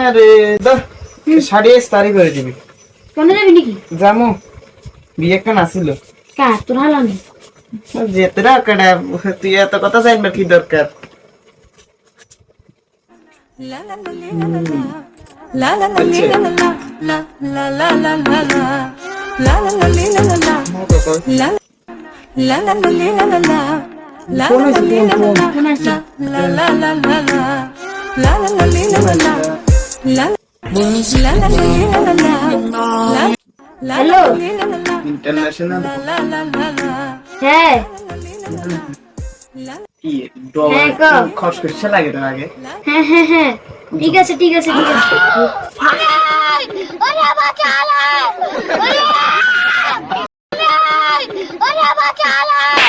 আরে দা শাড়ি ইস্তারি করে দিবি। কেন যাবি নাকি? জামু বিয়ে কান আসিল। কা তোর হালানি যেতরা কড়া তুই এত কথা জানবার কি দরকার? হ্যালো ইন্টারন্যাশনাল হ্যাঁ কি হ্যাঁ, কও। খসখসে লাগে তো আগে। হ্যাঁ হ্যাঁ হ্যাঁ ঠিক আছে ঠিক আছে ঠিক আছে Olha a bacala!